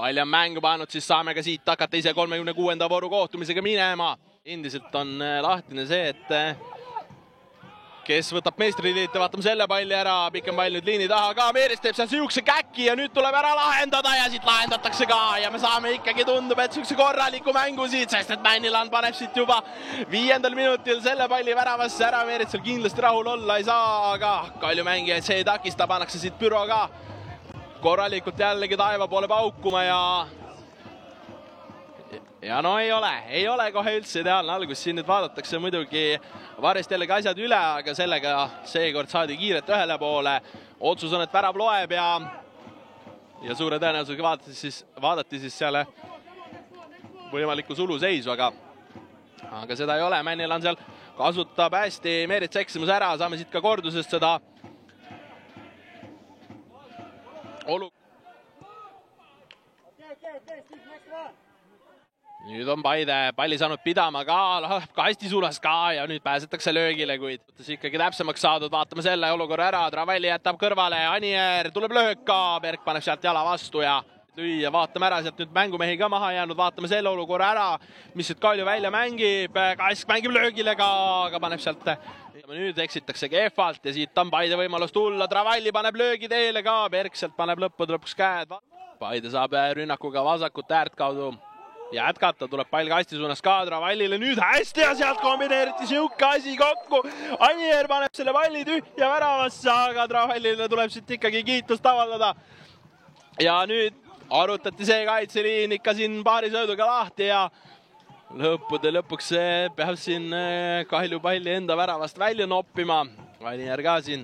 Palju on mängu pannud, siis saame ka siit hakata ise 36. vooru kohtumisega minema. Endiselt on lahtine see, et kes võtab meistriliite, vaatame selle palli ära, pikem pall nüüd liini taha ka, Meeres teeb seal sihukese käki ja nüüd tuleb ära lahendada ja siit lahendatakse ka ja me saame ikkagi tundub, et sihukese korraliku mängu siit, sest et Männiland paneb siit juba 5. minutil selle palli väravasse ära, Meeres seal kindlasti rahul olla ei saa, aga Kalju mängijaid see ei takista, pannakse siit Büro ka korralikult jällegi taeva poole paukuma ja no ei ole kohe üldse ideaalne algus, siin nüüd vaadatakse muidugi varjast jällegi asjad üle, aga sellega seekord saadi kiiret ühele poole. Otsus on, et värav loeb ja suure tõenäosusega vaadati siis seal võimalikku suluseisu, aga seda ei ole. Männiland seal kasutab hästi Meerits eksimuse ära, saame siit ka kordusest seda Nüüd on Paide palli saanud pidama ka, läheb kasti suunas ka ja nüüd pääsetakse löögile, kuid ikkagi täpsemaks saadud, vaatame selle olukorra ära, Travalli jätab kõrvale, Anier tuleb löök ka, Berg paneb sealt jala vastu ja lüüa, vaatame ära, sealt nüüd mängumehi ka maha jäänud, vaatame selle olukorra ära, mis siit Kalju välja mängib, Kask mängib löögile ka, aga paneb sealt, nüüd eksitakse kehvalt ja siit on Paide võimalus tulla, Travalli paneb löögi teele ka, Berg sealt paneb lõppude lõpuks käed, Paide saab rünnakuga vasakut äärt kaudu jätkata, tuleb pall kasti suunas ka Travallile, nüüd hästi ja sealt kombineeriti sihuke asi kokku. Anier paneb selle palli tühja väravasse, aga Travallile tuleb siit ikkagi kiitust avaldada. Ja nüüd arutati see kaitseliin ikka siin paari sööduga lahti ja lõppude lõpuks peab siin Kalju palli enda väravast välja noppima. Anier ka siin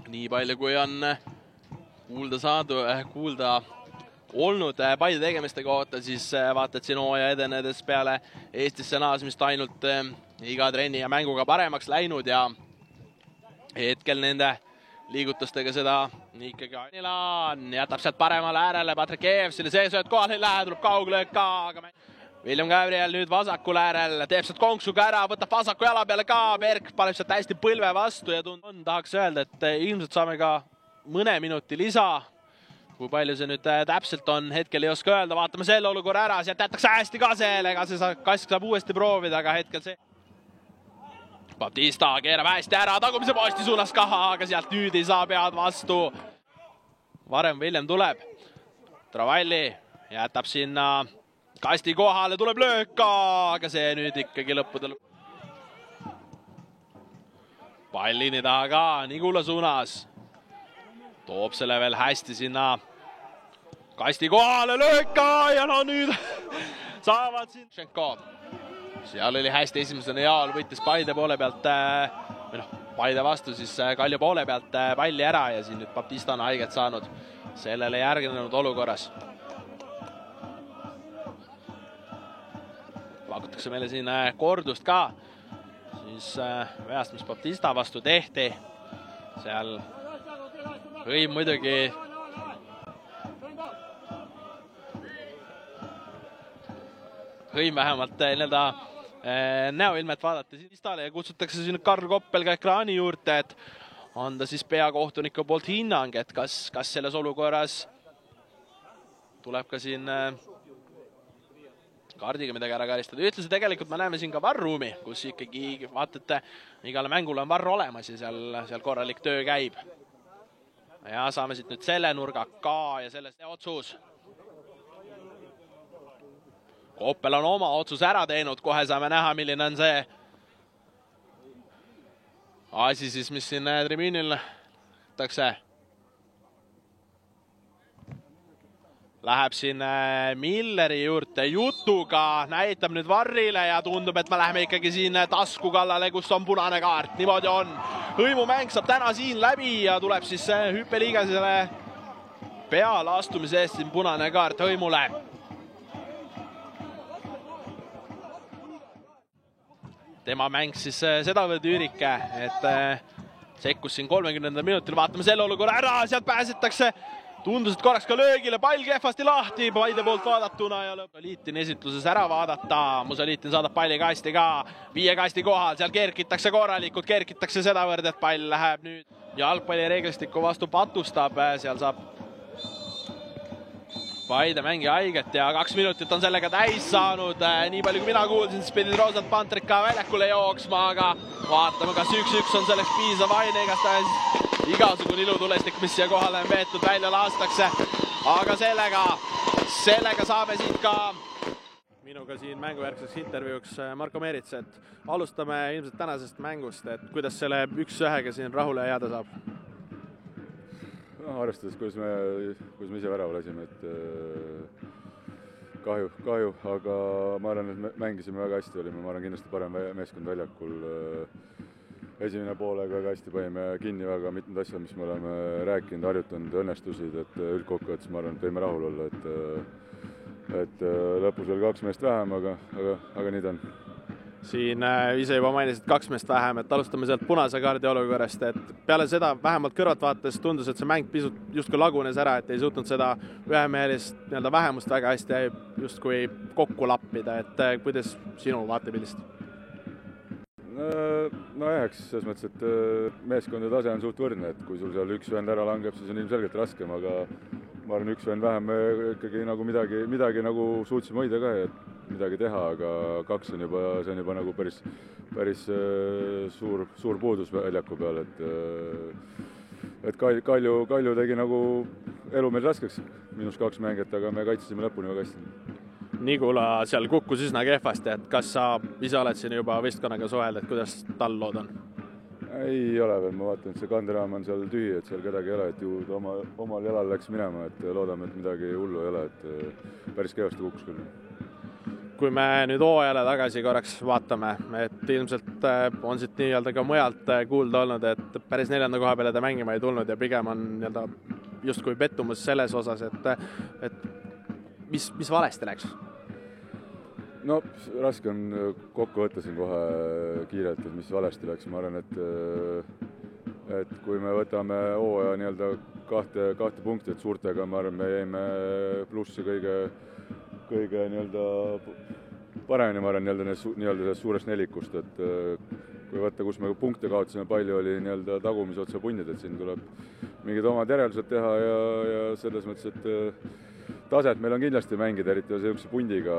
nii palju, kui on kuulda olnud Paide tegemiste kohta, siis vaatad siin hooaja edenedes peale Eestisse naasmist ainult iga trenni ja mänguga paremaks läinud ja hetkel nende liigutustega seda ikkagi Anilan jätab sealt paremale äärele Patrik Eevsile, see sööd kohal ei lähe, tuleb kauglöök ka, aga William Gabriel nüüd vasakul äärel, teeb sealt konksuga ära, võtab vasaku jala peale ka, Berg paneb sealt hästi põlve vastu ja tahaks öelda, et ilmselt saame ka mõne minuti lisa. Kui palju see nüüd täpselt on, hetkel ei oska öelda, vaatame selle olukorra ära, sealt jätakse hästi Kasele, Kask saab uuesti proovida, aga hetkel see Baptista keerab hästi ära, tagumise posti suunas ka, aga sealt nüüd ei saa pead vastu. Varem William tuleb, Travalli jätab sinna kasti kohale, tuleb löök ka, aga see nüüd ikkagi lõppude pallini taha ka, Nigula suunas. Toob selle veel hästi sinna kasti kohale, löök ka ja no nüüd saavad siin Šenko. Seal oli hästi esimesena Jaal, võttis Paide poole pealt, Paide vastu siis Kalju poole pealt palli ära ja siin nüüd Baptista on haiget saanud sellele järgnenud olukorras. Pakutakse meile siin kordust ka, siis veast, mis Baptista vastu tehti, seal Hõim muidugi vähemalt näoilmet vaadati Baptistale ja kutsutakse siin Karl Koppel ka ekraani juurde, et anda siis peakohtuniku poolt hinnang, et kas selles olukorras tuleb ka siin kaardiga midagi ära karistada. Ühtlasi tegelikult me näeme siin ka varruumi, kus ikkagi vaatate, igale mängule on varr olemas ja seal korralik töö käib. Ja saame siit nüüd selle nurga ka ja sellest otsus. Koppel on oma otsus ära teinud, kohe saame näha, milline on see asi siis, mis siin tribüünil takse. Läheb siin Milleri juurde jutuga, näitab nüüd varrile ja tundub, et me läheme ikkagi siin tasku kallale, kus on punane kaart. Niimoodi on. Hõimumäng saab täna siin läbi ja tuleb siis hüppeliigasele peale astumise eest siin punane kaart Hõimule. Tema mäng siis sedavõrd üürike, et sekkus siin 30. minutil. Vaatame selle olukorra ära, sealt pääsetakse. Tundus, et korraks ka löögile, pall kehvasti lahti Paide poolt vaadatuna ja Musoliitin esitluses ära vaadata. Musoliitin saadab palli kasti ka, 5 kasti kohal, seal kerkitakse korralikult, kerkitakse sedavõrd, et pall läheb nüüd jalgpalli reeglistiku vastu patustab, seal saab Paide mängi haiget ja 2 minutit on sellega täis saanud. Nii palju kui mina kuulsin, siis pidid Roosad Panterid ka väljakule jooksma, aga vaatame, kas 1-1 on selleks piisav aine. Igasugune ilutulestik, mis siia kohale on veetud, välja laastakse. Aga sellega saame siit ka minuga siin mängujärgseks intervjuuks Marko Meerits, et alustame ilmselt tänasest mängust, et kuidas selle 1-1-ga siin rahule jääda saab? Arvestades, kuidas me ise värava lasime, et kahju, aga ma arvan, et me mängisime väga hästi, ma arvan, kindlasti parem meeskond väljakul. Esimene poolega väga hästi panime kinni väga mitmed asjad, mis me oleme rääkinud, harjutanud, õnnestusid, et üldkokkuvõttes ma arvan, et võime rahul olla, et lõpus veel 2 meest vähem, aga nii ta on. Siin ise juba mainisid 2 meest vähem, et alustame sealt punase kaardi olukorrast, et peale seda vähemalt kõrvalt vaates tundus, et see mäng pisut justkui lagunes ära, et ei suutnud seda ühemehelist vähemust väga hästi justkui kokku lappida, et kuidas sinu vaatepildist? Nojah, eks selles mõttes, et meeskondade tase on suht võrdne, et kui sul seal 1 vend ära langeb, siis on ilmselgelt raskem, aga ma arvan, 1 vend vähem me ikkagi nagu midagi nagu suutsime hoida ka, et midagi teha, aga 2 on juba nagu päris suur puudus väljaku peal, et Kalju tegi nagu elu meil raskeks, -2 mängijat, aga me kaitsesime lõpuni väga hästi. Nigula seal kukkus üsna kehvasti, et kas sa ise oled siin juba võistkonnaga suhelnud, et kuidas tal lood on? Ei ole veel, ma vaatan, et see kanderaam on seal tühi, et seal kedagi ei ole, et ju omal jalal läks minema, et loodame, et midagi hullu ei ole, et päris kehvasti kukkus küll. Kui me nüüd hooajale tagasi korraks vaatame, et ilmselt on siit nii-öelda ka mujalt kuulda olnud, et päris 4. koha peale ta mängima ei tulnud ja pigem on nii-öelda justkui pettumus selles osas, et mis valesti läks? No raske on kokku võtta siin kohe kiirelt, et mis valesti läks. Ma arvan, et kui me võtame hooaja nii-öelda 2 punkti, et suurtega, ma arvan, me jäime plussi kõige nii-öelda paremini, ma arvan, nii-öelda sellest suurest nelikust, et kui võtta, kus me punkte kaotasime, palju oli nii-öelda tagumise otsa punnid, et siin tuleb mingid omad järeldused teha ja selles mõttes, et taset meil on kindlasti mängida, eriti sellise pundiga,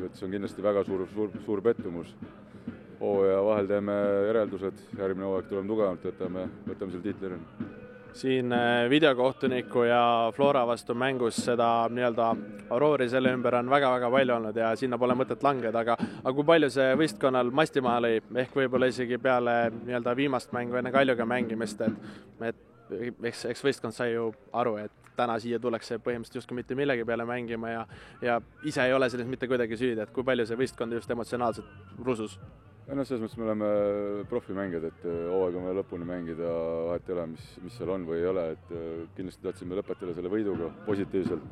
et see on kindlasti väga suur pettumus. Hooaja vahel teeme järeldused, järgmine hooaeg tuleme tugevalt, võtame selle tiitli ära. Siin videokohtuniku ja Flora vastu mängus seda nii-öelda aroori selle ümber on väga-väga palju olnud ja sinna pole mõtet langeda, aga kui palju see võistkonnal Mastimaa oli, ehk võib-olla isegi peale nii-öelda viimast mängu enne Kaljuga mängimist, et eks võistkond sai ju aru, et täna siia tuleks see põhimõtteliselt justkui mitte millegi peale mängima ja ise ei ole selles mitte kuidagi süüdi, et kui palju see võistkond just emotsionaalselt rusus? Selles mõttes me oleme profimängijad, et hooaega me lõpuni mängida vahet ei ole, mis seal on või ei ole, et kindlasti tahtsime lõpetada selle võiduga positiivselt.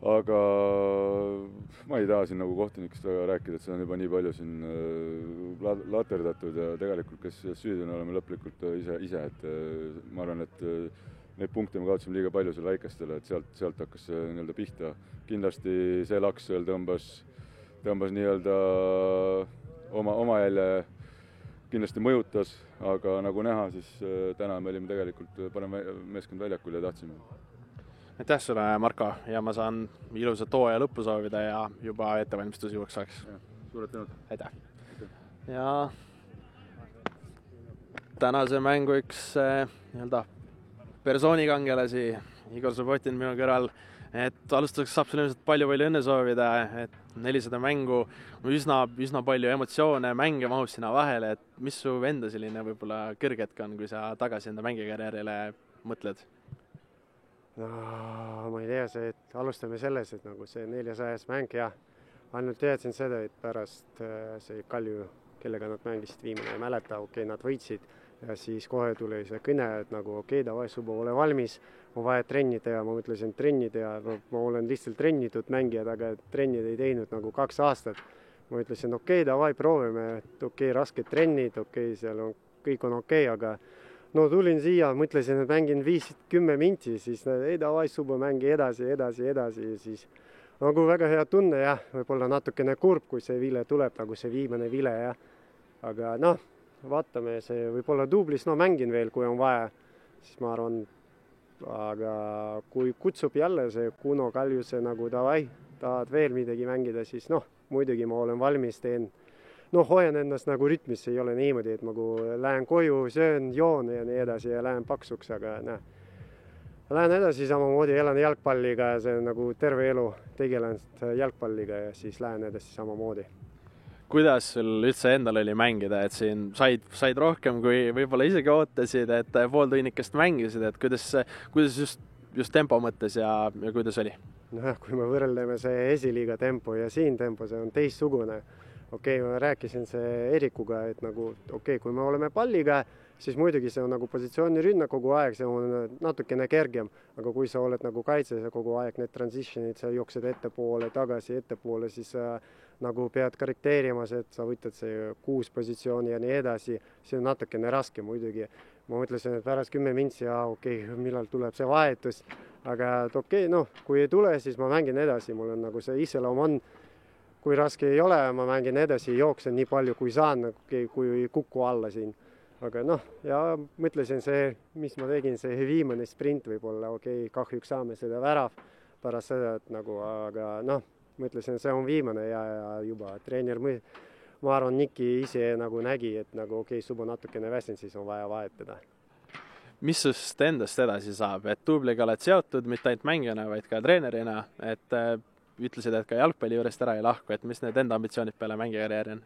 Aga ma ei taha siin nagu kohtunikust väga rääkida, et see on juba nii palju siin laterdatud ja tegelikult, kes süüdi on, oleme lõplikult ise, et ma arvan, et neid punkte me kaotasime liiga palju selle väikestele, et sealt hakkas see nii-öelda pihta. Kindlasti see laks veel tõmbas nii-öelda oma jälje kindlasti mõjutas, aga nagu näha, siis täna me olime tegelikult parem meeskond väljakul ja tahtsime. Aitäh sulle, Marko, ja ma saan ilusat hooaja lõppu soovida ja juba ettevalmistus juuks saaks. Suured tänud. Aitäh. Ja tänase mängu üks nii-öelda persoonikangelasi, Igor Subbotin minu kõrval, et alustuseks saab sulle ilmselt palju õnne soovida, et 400 mängu, üsna palju emotsioone, mänge mahub sinna vahele, et mis su enda selline võib-olla kõrgetk on, kui sa tagasi enda mängikarjäärile mõtled? No ma ei tea, et alustame selles, et nagu see 400 mäng ja ainult teadsin seda, et pärast see Kalju, kellega nad mängisid viimane, ei mäleta, nad võitsid ja siis kohe tuli see kõne, et nagu davai, Subo, ole valmis, on vaja trennida ja ma mõtlesin trennida ja ma olen lihtsalt trennitud mängijad, aga trennid ei teinud nagu 2 aastat. Ma ütlesin, davai, proovime, et rasked trennid, seal on, kõik on aga no tulin siia, mõtlesin, et mängin 5-10 minti, siis davai, Subo, mängi edasi ja siis nagu väga hea tunne ja võib-olla natukene kurb, kui see vile tuleb, nagu see viimane vile ja aga vaatame, see võib-olla dublis, mängin veel, kui on vaja, siis ma arvan, aga kui kutsub jälle see Kuno Kaljuse nagu davai, tahad veel midagi mängida, siis muidugi ma olen valmis, hoian ennast nagu rütmis, ei ole niimoodi, et nagu lähen koju, söön, joon ja nii edasi ja lähen paksuks, aga lähen edasi samamoodi, elan jalgpalliga ja see on nagu terve elu tegelenud jalgpalliga ja siis lähen edasi samamoodi. Kuidas sul üldse endal oli mängida, et siin said rohkem kui võib-olla isegi ootasid, et pooltunnikest mängisid, et kuidas just tempo mõttes ja kuidas oli? Kui me võrreldame see esiliiga tempo ja siin tempo, see on teistsugune. Ma rääkisin see Erikuga, et nagu kui me oleme palliga, siis muidugi see on nagu positsioonirünnak kogu aeg, see on natukene kergem, aga kui sa oled nagu kaitses ja kogu aeg need transitionid, sa jooksed ettepoole, tagasi ettepoole, siis nagu pead korrekteerima, et sa võtad see 6 positsiooni ja nii edasi, see on natukene raske muidugi. Ma mõtlesin, et pärast 10 mintsi ja millal tuleb see vahetus, aga kui ei tule, siis ma mängin edasi, mul on nagu see iseloom on, kui raske ei ole, ma mängin edasi, jooksen nii palju kui saan, kui kuku alla siin. Aga ja mõtlesin see, mis ma tegin, see viimane sprint võib-olla, kahjuks saame seda värav pärast seda, et aga mõtlesin, see on viimane ja juba treener, ma arvan, Niki ise nagu nägi, et suba natukene väsin, siis on vaja vahetada. Mis sust endast edasi saab, et Tubliga oled seotud mitte ainult mängijana, vaid ka treenerina, et ütlesid, et ka jalgpalli juurest ära ei lahku, et mis need enda ambitsioonid peale mängikarjääri on?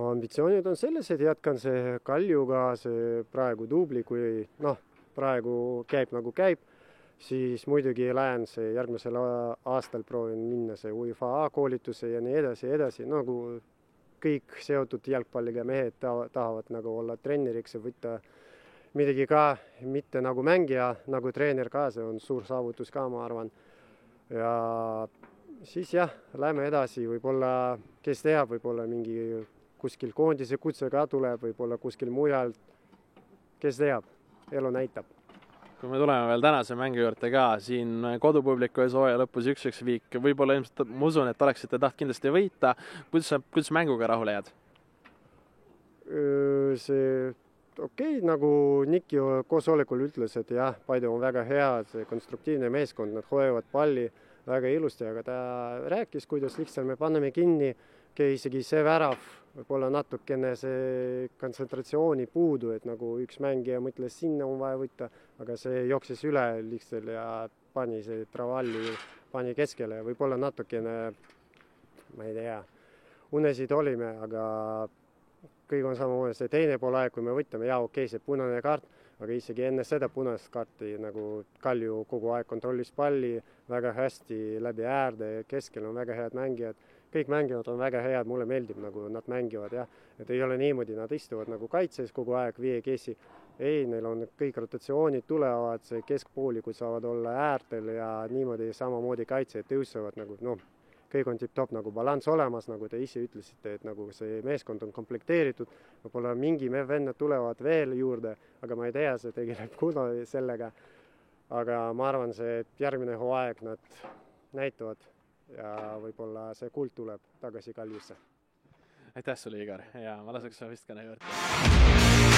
Ambitsioonid on selles, et jätkan see Kaljuga, see praegu Tubli, kui praegu käib nagu käib, siis muidugi lähen see järgmisel aastal proovin minna see UEFA koolituse ja nii edasi, nagu kõik seotud jalgpalliga mehed tahavad nagu olla treeneriks ja võtta midagi ka, mitte nagu mängija, nagu treener ka, see on suur saavutus ka, ma arvan. Ja siis lähme edasi, võib-olla, kes teab, võib-olla mingi kuskil koondise kutse ka tuleb, võib-olla kuskil mujal, kes teab, elu näitab. Kui me tuleme veel tänase mängu juurde ka, siin kodupubliku ees hooaja lõpus 1-1 viik, võib-olla ilmselt ma usun, et oleksite taht kindlasti võita. Kuidas mänguga rahule jääd? See nagu Niki koosolekul ütles, et Paidu on väga hea, see konstruktiivne meeskond, nad hoiavad palli väga ilusti, aga ta rääkis, kuidas lihtsalt me paneme kinni, isegi see värav, võib-olla natukene see kontsentratsiooni puudu, et nagu üks mängija mõtles, sinna on vaja võtta, aga see jooksis üle lihtsalt ja pani see travalli, pani keskele, võib-olla natukene, ma ei tea, unesid olime, aga kõik on samamoodi, see teine pool aeg, kui me võtame, see punane kaart, aga isegi enne seda punast kaarti nagu Kalju kogu aeg kontrollis palli väga hästi läbi äärde, keskel on väga head mängijad, kõik mängijad on väga head, mulle meeldib, nagu nad mängivad, et ei ole niimoodi, nad istuvad nagu kaitses kogu aeg viiekesi, ei, neil on kõik rotatsioonid tulevad, see keskpoolikud saavad olla äärtel ja niimoodi samamoodi kaitsed tõusevad nagu, kõik on tipp-top nagu balanss olemas, nagu te ise ütlesite, et nagu see meeskond on komplekteeritud, võib-olla mingi vennad tulevad veel juurde, aga ma ei tea, see tegeleb kuna sellega, aga ma arvan, see järgmine hooaeg nad näitavad ja võib-olla see kuld tuleb tagasi Kaljusse. Aitäh sulle, Igor, ja ma laseks vistkana juurde.